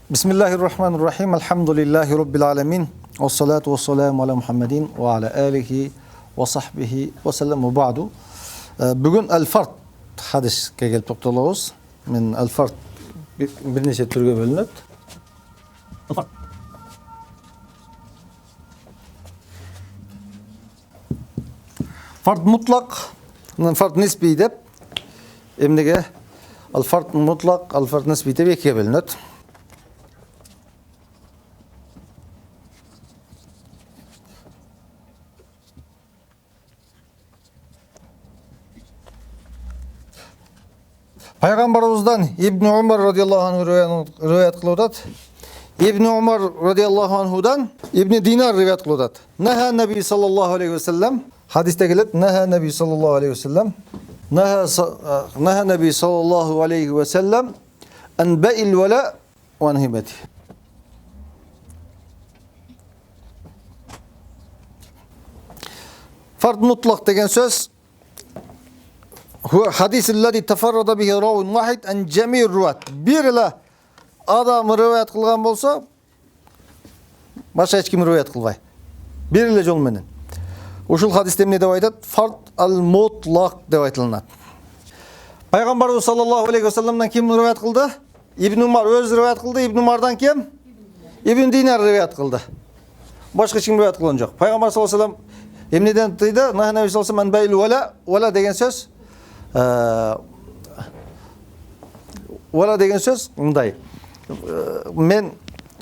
Bismillahirrahmanirrahim. Elhamdülillahi Rabbil alemin. Ve salatu ve selamu ala Muhammedin ve ala alihi ve sahbihi ve sellem ve ba'du. Bugün el-fard hadisке kelip toktolobuz. Men el-fard bir neçe türge bölünөт. Fard mutlak, fard nisbi dep emnege el-fard mutlak, el-fard nisbi dep ekiye bölünөt. Peygamberimizden İbn Umar radıyallahu anh rivayet kılıdat. İbn Umar radıyallahu anhudan İbn Dinar rivayet kılıdat. Neha Nebi sallallahu aleyhi ve sellem hadiste gelir. Neha Nebi sallallahu aleyhi ve sellem Neha Nebi sallallahu aleyhi ve sellem en be'il vela ve enhibeti. Fard mutlak degen söz hadisillezî teferrada bihi ravun vahid en cemî'ir ruvat. Bir ile adam rivayet kılgan bolsa başka hiç kim rivayet kılbay. Bir ile jol menen. Uşul hadiste emne dep aytат? Fard al mutlak dep aytылынат. Peygamberimiz sallallahu aleyhi ve sellem'den kim rivayet kıldı? İbn Umar öz rivayet kıldı. İbn Umar'dan kim? İbn Dinar rivayet kıldı. Başka hiç kim rivayet kılgan jok. Peygamber sallallahu aleyhi ve sellem emneden deydi? Nebi sallallahu aleyhi ve sellem be'il vela degen söz Vela degen söz mындай. Men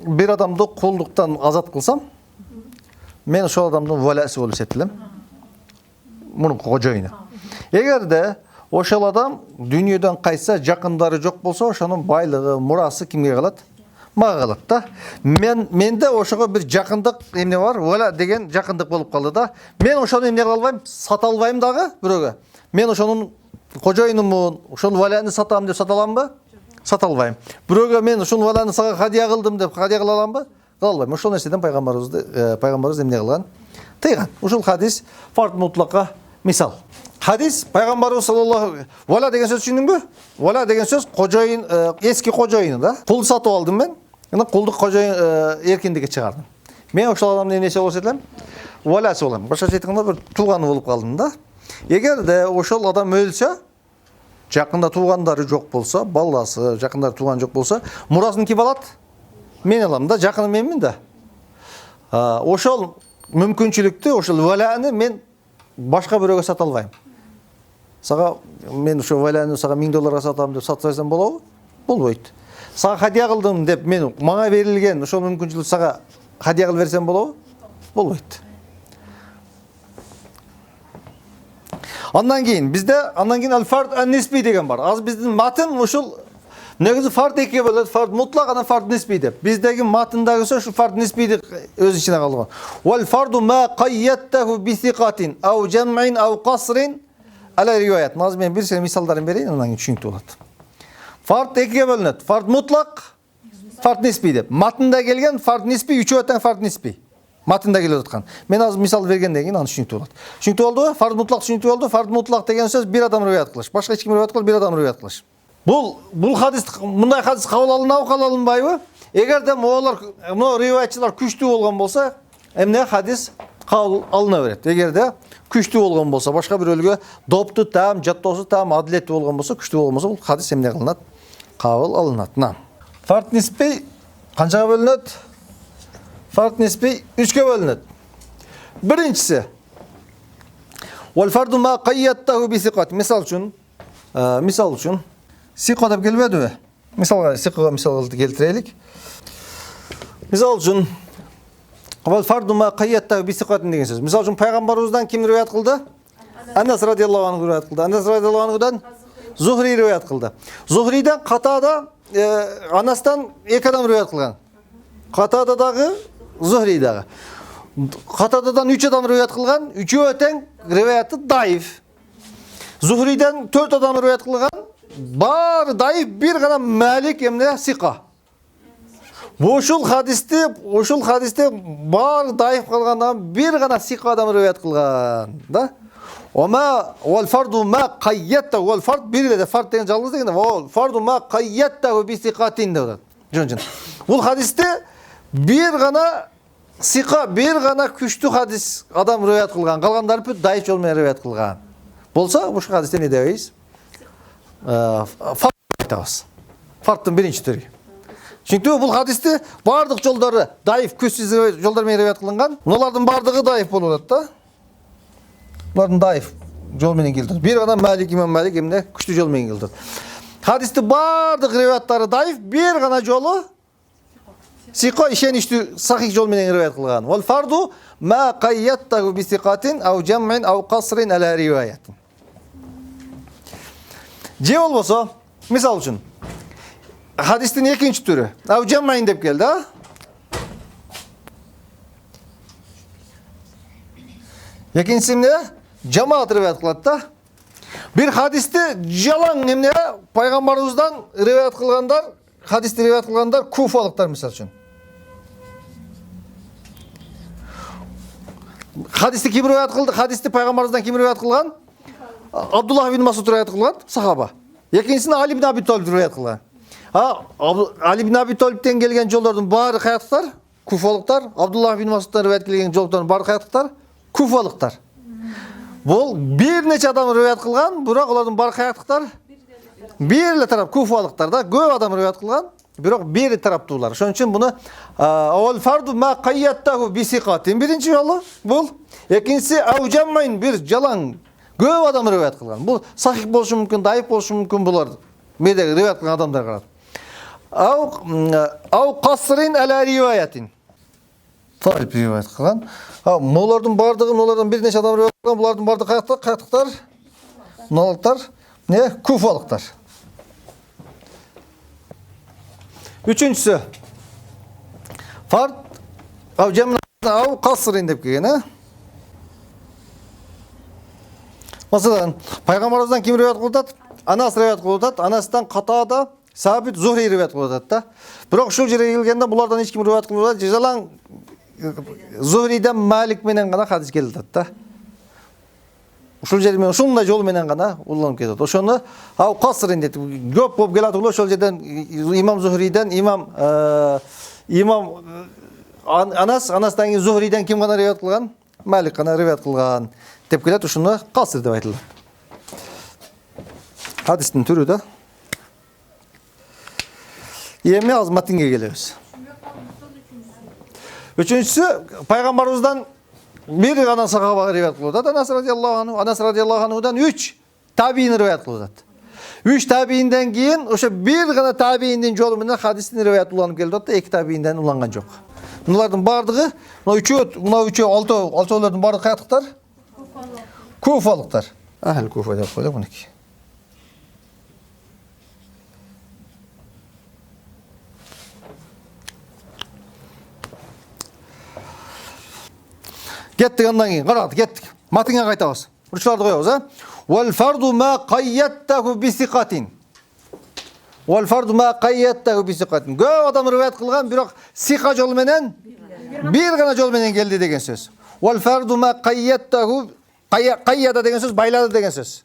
bir adamды колдуктан азат кылсам, мен ошол адамдын веласы болуп эсептелем. Мунун кожоюну. Эгерде ошол адам дүйнөдөн кайса, жакындары жок болсо, ошонун байлыгы, мурасы кимге калат? Мага калат да. Менде ошого бир жакындык эмне бар, вела деген жакындык болуп калды да. Мен ошону эмне кыла албайм, сата албайм дагы бирөөгө. Мен ошонун кожоюнумун, ошол валаны сатам деп сата аламбы? Сата албайм. Бирөөгө мен ушул валаны сага хадия кылдым деп хадия кыла аламбы? Кыла албайм. Ошол нерседен пайгамбарыбыз эмне кылган? Тыйган. Ушул хадис фард мутлакка мисал. Хадис пайгамбарыбыз саллаллаху вала деген сөз түшүндүңбү? Вала деген сөз кожоюн, эски кожоюну да. Кул сатып алдым мен. Мына кулдук кожоюн эркиндикке чыгардым. Мен ошол адамдын эмнеси болсо элем? Валасы болом. Башкача айтканда бир тууганы болуп калдым да. Эгерде ошол адам өлсө, жакында туугандары жок болсо, баласы, жакындары тууган жок болсо, мурасын ким алат? Мен алам да, жакыным менмин да. Ошол мүмкүнчүлүктү, ошол валаны мен башка бирөөгө сата албайм. Сага мен ошол валаны сага $1000 сатам деп сатсам болобу? Болбойт. Сага хадия кылдым деп мен мага берилген ошол мүмкүнчүлүктү сага хадия кылып берсем болобу? Болбойт. Андан кийин аль-фард ан-нисби деген бар. Азыр биздин матын ушул негизи фард экиге бөлөт, фард мутлак анан фард нисби деп. Биздеги матындагысы ушул фард нисбиди өз ичине алган. Вал фарду ма qayyattahu bi thiqatin aw jam'in aw qasrin ala riwayat. Назыр мен бир сен мисалдарын берейин, андан кийин түшүнүктүү болот. Фард экиге бөлүнөт. Фард мутлак, фард нисби деп. Матында келген фард нисби, үчөө тең фард нисби. Матында келип аткан. Мен азыр мисал бергенден кийин аны түшүнүктүү болот. Түшүнүктүү болдубу? Фард мутлак түшүнүктүү болду. Фард мутлак деген сөз бир адам риваят кылыш. Башка эч ким риваят кылбайт, бир адам риваят кылыш. Бул хадис, мындай хадис кабыл алынабы, кабыл алынбайбы? Эгерде могу риваятчылар күчтүү болгон болсо, эмне хадис кабыл алына берет. Эгерде күчтүү болгон болсо, башка бирөөлгө допту там, жаттоосу там, адилеттүү болгон болсо, күчтүү болгон болсо, бул хадис эмне кылынат? Кабыл алынат. Фард нисби канчага бөлүнөт? Фард нисби 3-кө бөлүнөт. Биринчиси вал фарду ма qayyattahu bi thiqat. Мисал үчүн сиқа деп келбедиби? Мисалга сиқага мисал келтирелик. Мисал үчүн вал фарду ма qayyattahu bi thiqat деген сөз. Мисал үчүн пайгамбарыбыздан ким риваят кылды? Анас радиаллаху анху риваят кылды. Анас радиаллаху анхудан Зухри риваят кылды. Зухриден Катада Анастан 2 адам риваят кылган. Катададагы Зухридагы. Катададан 3 адам риваят кылган, 3-өө тең риваяты даиф. Зухриден 4 адам риваят кылган, баары даиф, бир гана Малик эмне сиқа. Ошол хадисте баары даиф калгандан бир гана сиқа адам риваят кылган, да? Oma wal fardu ma qayyatta wal fard bir de fard деген жалгыз деген wal fardu ma qayyatta bi siqatin деп. Жөн. Бул хадисте бир гана сика, бир гана күчтүү хадис адам риваят кылган, калгандары бүт даиф жол менен риваят кылган. Болсо, ушул хадисте не дейбиз? Фард айтабыз. Фардтын биринчи түрү. Чүнкү бул хадисте бардык жолдору даиф, күчсүз жолдор менен риваят кылынган. Муналардын бардыгы даиф болуп атат да. Булардын даиф жол менен келди. Бир гана Малик, имам Малик эмне күчтүү жол менен келди. Хадисте бардык риваяттары даиф, бир гана жолу сика, ишеничтүү сахих жол менен риваят кылган. Вал фарду ма qayyattahu bi siqatin aw jam'in aw qasrin ala riwayatin. Же болбосо, мисал үчүн, хадистин экинчи түрү, aw jam'in деп келди, а? Экинчиси эмне? Жамаат риваят кылат да. Бир хадисте жалаң эмне пайгамбарыбыздан риваят кылгандар, хадисти риваят кылгандар куфалыктар мисал үчүн. Хадисти ким риваят кылды? Хадисти пайгамбарыбыздан ким риваят кылган? Абдуллах ибн Масуд риваят кылган, сахаба. Экинчисин Али ибн Аби Талиб риваят кылган. Али ибн Аби Талибтен келген жолдордун баары каяктар? Куфалыктар. Абдуллах ибн Масудтан риваят келген жолдордун баары каяктар? Куфалыктар. Бул бир нече адам риваят кылган, бирок алардын баары каяктар? Бир эле тарап куфалыктар да, көп адам риваят кылган, бирок бир тараптуулар. Ошон үчүн буну авал фарду ма qayyattahu bi siqatin биринчи жолу бул, экинчиси ау жаммайн бир жалаң көп адам риваят кылган. Бул сахих болушу мүмкүн, даиф болушу мүмкүн булар. Медеги риваят кылган адамдарга карап. Ау qasrin ala riwayatin. Талиб риваят кылган. Молордун бардыгы, молордон бир нече адам риваят кылган, булардын бардыгы каяктар? Налыктар, не? Куфалыктар. Үчүнчүсү. Фард ау жамна ау qasrin деп келген, а? Масалан, пайгамбарыбыздан ким риваят кылып атат? Анас риваят кылып атат. Анастан Катада, Сабит, Зухри риваят кылып атат да. Бирок ушул жерге келгенде булардан эч ким риваят кылып атат. Жалаң Зухриден Малик менен гана хадис келип атат да. Ушул жер менен ушундай жол менен гана уланып кетет. Ошону ау qasrin деп көп болуп келат улу ошол жерден имам Зухриден, имам Анастан кийин Зухриден ким гана риваят кылган? Малик гана риваят кылган деп келет. Ушуну qasr деп айтылат. Хадистин түрү да. Эми азыр матинге келебиз. Үчүнчүсү, пайгамбарыбыздан бир гана сахаба риваят кылып атат. Анас радиаллаху анхудан 3 табиин риваят кылып атат. 3 табиинден кийин ошо бир гана табииндин жолу менен хадистин риваят уланып келип атат. 2 табиинден уланган жок. Булардын бардыгы, мына үчөө, алтоолордун бардыгы каяктар? Куфалыктар. Ахл Куфа деп коелу мыники. Кеттик андан кийин, караңыз, кеттик. Матынга кайтабыз. Урчуларды коебуз, а? Вал фарду ма qayyattahu bi siqatin. Вал фарду ма qayyattahu bi siqatin. Көп адам риваят кылган, бирок сика жол менен бир гана жол менен келди деген сөз. Вал фарду ма qayyattahu qayyada деген сөз байлады деген сөз.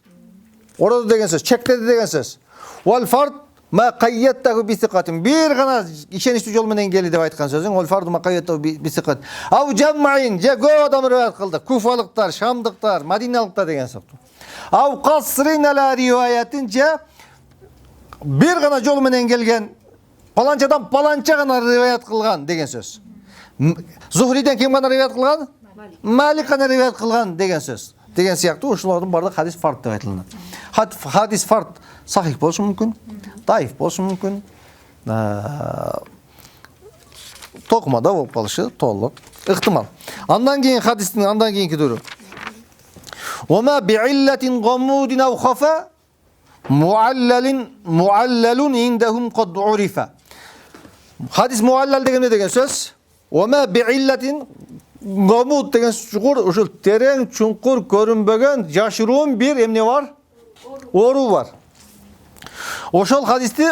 Ороду деген сөз, чектеди деген сөз. Вал фард ма qayyattahu bi siqatin. Бир гана ишеничтүү жол менен келди деп айткан сөзүң. Вал фарду ма qayyattahu bi siqatin. Ау жаммаин, же көп адам риваят кылды. Куфалыктар, шамдыктар, мадиналыктар деген сөз. Ау qasrin ala riwayatin, же бир гана жол менен келген, паланчадан паланча гана риваят кылган деген сөз. Зухриден ким гана риваят кылган? Малик гана риваят кылган деген сөз. Деген сыяктуу ушулардын бардыгы хадис фард деп айтылат. Хадис фард сахих болушу мүмкүн, даиф болушу мүмкүн. Токмада болуп калышы толук ыктымал. Андан кийин хадистин андан кийинки түрү. Вама би'иllatin гамудин ау хафа muallalun indahum qad urifa. Hadis muallal деген деген сөз. Вама би'иllatin гамуд деген чуңкур, ушул терең, чуңкур, көрүнбөгөн, жашыруун бир эмне бар? Ору бар. Ошол хадисти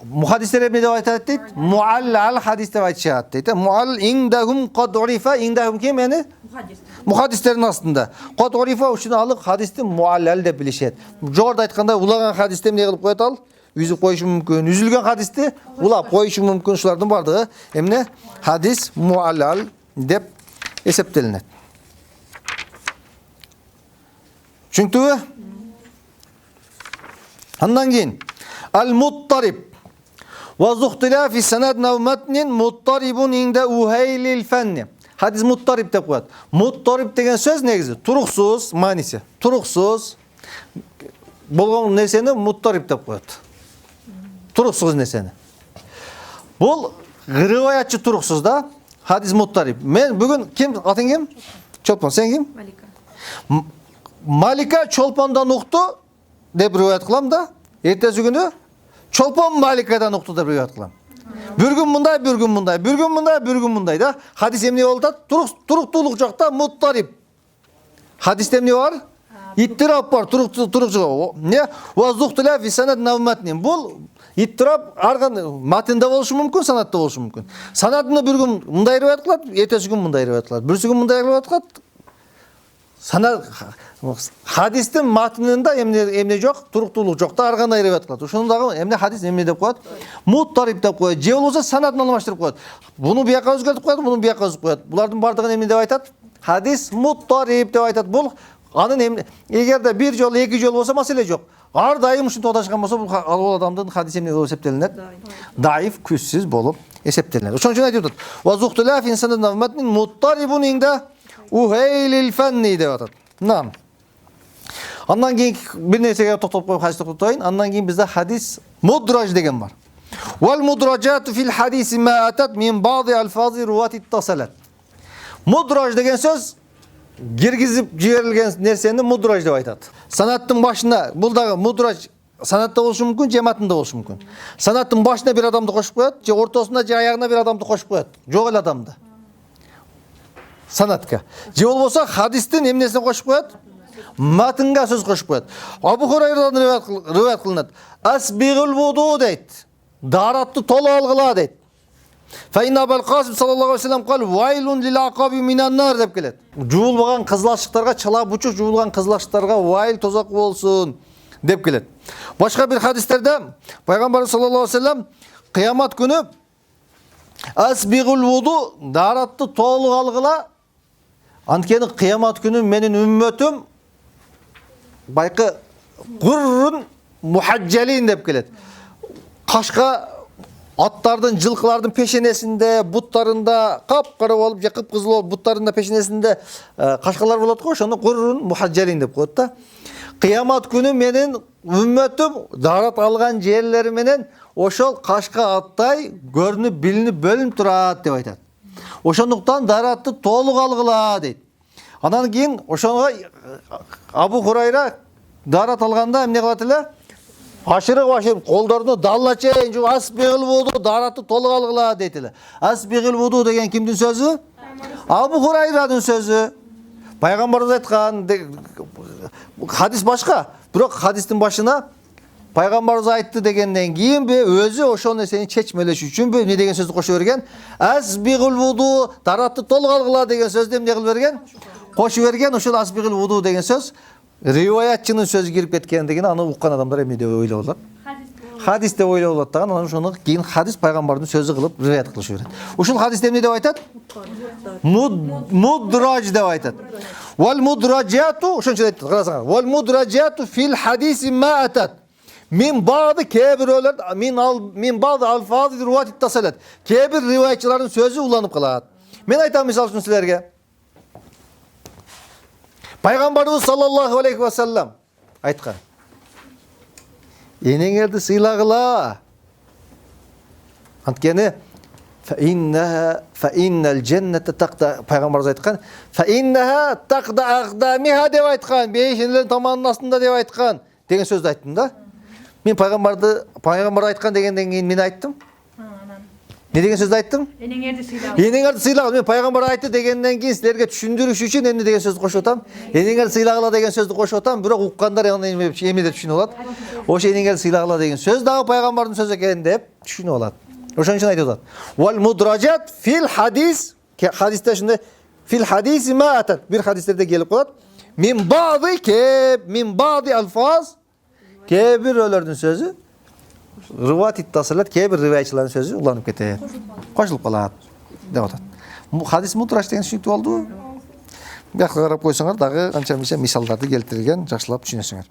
мухаддистер эмне деп айтат дейт? Муаллал хадис деп айтышат дейт. Муалл индахум qad urifa, индахум ким эми? Мухаддистердин астында. Qad urifa ушуну алып хадисти муаллал деп билишет. Жогоруда айтканда улаган хадисти эмне кылып коет ал? үзүп коюшу мүмкүн. Үзүлгөн хадисти улап коюшу мүмкүн. Ушулардын бардыгы эмне? Хадис муаллал деп эсептелинет. Түшүнүктүбү? Андан кийин ал-муттариб ва зухтилафи санад навматнин муттарибун инде ухейлил фанни. Хадис муттариб деп коет. Муттариб деген сөз негизи туруксуз мааниси. Туруксуз болгон нерсени муттариб деп коет. Туруксуз нерсени. Бул риваятчы туруксуз да. Хадис муттариб. Мен бүгүн ким? Атың ким? Чолпон. Сен ким? Малика. Малика Чолпондан укту деп риваят кылам да. Эртеси күнү Чолпон Маликадан укту деп риваят кылам. Bir gün мындай, bir gün мындай, bir gün мындай, bir gün мындай да. Хадис эмне болуп атат? Туруктуулук жакта муттариб. Хадисте эмне бар? Иттирап бар, турук. Не? Ва зухтила фи санад навматнин. Бул иттирап арган матында болушу мүмкүн, санатта болушу мүмкүн. Санатында bir gün мындай риваят кылат, эртеси күн мындай риваят кылат. Бүрсү күн мындай риваят кылат. Санат хадистин матынында эмне жок, туруктуулук жок да, аргандай риваят кылат. Ошону дагы эмне хадис эмне деп коет? Муттариб деп коет. Же болбосо санатын алмаштырып коет. Буну бияка өзгөртүп коет, буну бияка өзгөртүп коет. Булардын бардыгын эмне деп айтат? Хадис муттариб деп айтат. Бул анын эмне, эгерде бир жолу, эки жолу болсо маселе жок. Ар дайым ушинтип адашкан болсо, бул адамдын хадис эмне болуп эсептелинет? Даиф, күчсүз болуп эсептелинет. Ошон үчүн айтып атат. Ва зухтилаф инсанын навматнин муттарибун инде ухейлил фанни деп атат. Нам. Андан кийин бир нерсеге токтолуп коюп хадис токтотоюн. Андан кийин бизде хадис мудраж деген бар. Вал мудражату фил хадиси ма атат мин баъди алфази руати иттасалат. Мудраж деген сөз киргизип жиберилген нерсени мудраж деп айтат. Санаттын башына, бул дагы мудраж санатта болушу мүмкүн, же матында болушу мүмкүн. Санаттын башына бир адамды кошуп коет, же ортосуна, же аягына бир адамды кошуп коет. Жок эле адамды. Санатка. Же болбосо хадистин эмнесине кошуп коет? Матынга сөз кошуп коет. Абу Хурайрадан риваят кылынат. Асбигул вуду дейт. Даратты толук алгыла дейт. Фаин Абул Касим саллаллаху алейхи вассалам кал вайлун лил акаби минан нар деп келет. Жуулган кызылашыктарга, чала бучук жуулган кызылашыктарга вайл тозак болсун деп келет. Башка бир хадистерде пайгамбар саллаллаху алейхи вассалам кыямат күнү асбигул вуду даратты толук алгыла. Анткени кыямат күнү менин үммөтүм байкы гуррун мухажжалин деп келет. Кашка аттардын, жылкылардын пешенесинде, буттарында капкара болуп, же кыпкызыл болуп, буттарында, пешенесинде кашкалар болот го, ошону гуррун мухажжалин деп коет да. Кыямат күнү менин үммөтүм дарат алган жерлери менен ошол кашка аттай көрүнүп, билинип, бөлүнүп турат деп айтат. Ошондуктан даратты толук алгыла дейт. Андан кийин ошонго Абу Хурайра дарат алганда эмне кылат эле? Ашырып колдорун далла чейин жуп асбигил вуду даратты толук алгыла дейт эле. Асбигил вуду деген кимдин сөзү? Абу Хурайрадын сөзү. Пайгамбарыбыз айткан, хадис башка, бирок хадистин башына пайгамбарыбыз айтты дегенден кийинби өзү ошол нерсени чечмелеш үчүнбү эмне деген сөздү кошо берген? Асбигул вуду даратты толук алгыла деген сөздү эмне кылып берген? Кошуп берген. Ошол асбигул вуду деген сөз риваятчынын сөзү кирип кеткендигин аны уккан адамдар эмне деп ойлоп алат? Хадис деп ойлоп алат дагы, анан ошону кийин хадис пайгамбардын сөзү кылып риваят кылышы берет. Ушул хадисте эмне деп айтат? Мудраж деп айтат. Вал мудражату, ошончо айтат, карасаңар. Вал мудражату фил хадиси ма атат. Min bazı kebirler, min bazı alfaz ruvat ittasalat. Kebir rivayetçilerin sözü ulanıp kalat. Men aytam misal üçün sizlerge. Peygamberimiz sallallahu aleyhi ve sellem aytkan. Enеңерди сыйлагыла. Анткени фаиннал дженнете тақда, пайгамбарыбыз айткан, фаиннаха тақда агдамиха деп айткан, бейшинелердин таманынын астында деп айткан деген сөздү айттым да. Мен пайгамбар айткан дегенден кийин мен айттым. Не деген сөздү айттым? Энеңерди сыйлагыла. Мен пайгамбар айтты дегенден кийин силерге түшүндүрүш үчүн эмне деген сөздү кошуп атам? Энеңерди сыйлагыла деген сөздү кошуп атам, бирок уккандар эмне деп түшүнүп алат? Ошо энеңерди сыйлагыла деген сөз дагы пайгамбардын сөзү экен деп түшүнүп алат. Ошон үчүн айтып атат. Вал мудрajat фил хадис, хадисте ушундай фил хадиси ма атат. Бир хадистерде келип калат. Min ba'di alfaz, kebirөлөрдүн сөзү Rivayet ittasılat keyber rivayetçilerin sözü ulanıp ketedi. Koşulup kalat dep atat. Hadis mudraş деген түшүнүктүү болду. Бияка карап койсоңор дагы канча мисалдарды келтирген, жакшылап түшүнөсүңөр.